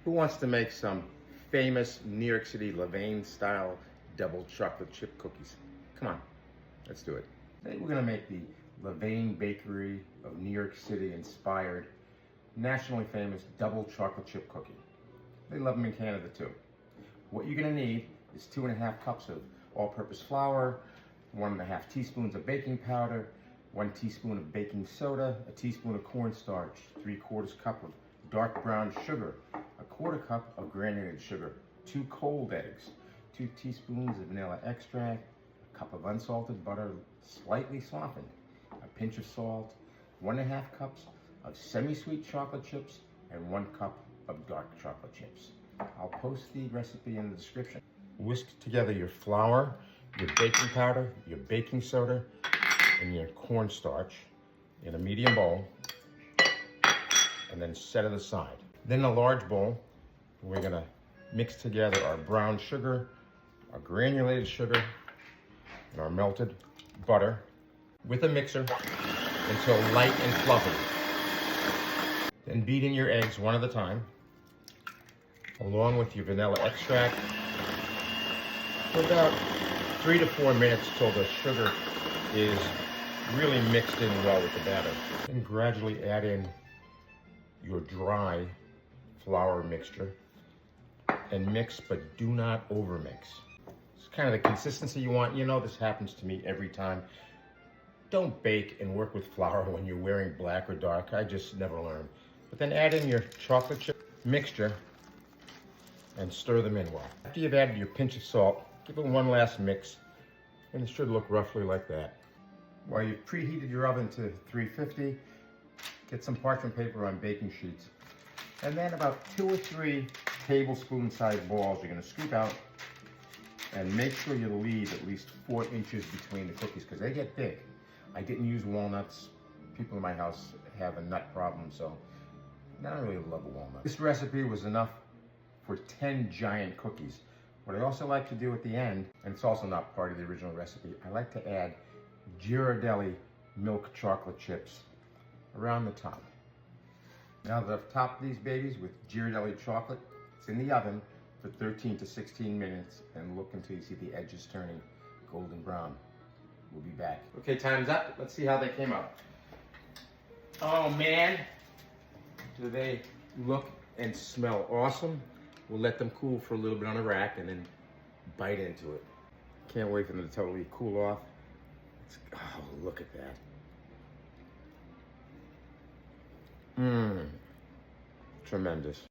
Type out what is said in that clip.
Who wants to make some famous New York City Levain-style double chocolate chip cookies? Come on, let's do it. Today we're gonna make the Levain Bakery of New York City inspired, nationally famous double chocolate chip cookie. They love them in Canada too. What you're gonna need is 2.5 cups of all-purpose flour, 1.5 teaspoons of baking powder, 1 teaspoon of baking soda, a teaspoon of cornstarch, 3/4 cup of dark brown sugar, 1/4 cup of granulated sugar, 2 cold eggs, 2 teaspoons of vanilla extract, a cup of unsalted butter slightly softened, a pinch of salt, 1.5 cups of semi-sweet chocolate chips, and 1 cup of dark chocolate chips. I'll post the recipe in the description. Whisk together your flour, your baking powder, your baking soda, and your cornstarch in a medium bowl, and then set it aside. Then in a large bowl, we're gonna mix together our brown sugar, our granulated sugar, and our melted butter with a mixer until light and fluffy. Then beat in your eggs one at a time, along with your vanilla extract, for about 3 to 4 minutes till the sugar is really mixed in well with the batter. Then gradually add in your dry flour mixture and mix, but do not overmix. It's kind of the consistency you want. You know, this happens to me every time. Don't bake and work with flour when you're wearing black or dark. I just never learned. But then add in your chocolate chip mixture and stir them in well. After you've added your pinch of salt, give it one last mix, and it should look roughly like that. While you've preheated your oven to 350, get some parchment paper on baking sheets, and then about 2 or 3 tablespoon-sized balls you're going to scoop out, and make sure you leave at least 4 inches between the cookies because they get big. I didn't use walnuts. People in my house have a nut problem, so I don't really love a walnut. This recipe was enough for 10 giant cookies. What I also like to do at the end, and it's also not part of the original recipe, I like to add Ghirardelli milk chocolate chips around the top. Now that I've topped these babies with Ghirardelli chocolate, it's in the oven for 13 to 16 minutes, and look until you see the edges turning golden brown. We'll be back. Okay, time's up. Let's see how they came out. Oh man, do they look and smell awesome. We'll let them cool for a little bit on a rack and then bite into it. Can't wait for them to totally cool off. Oh, look at that. Tremendous.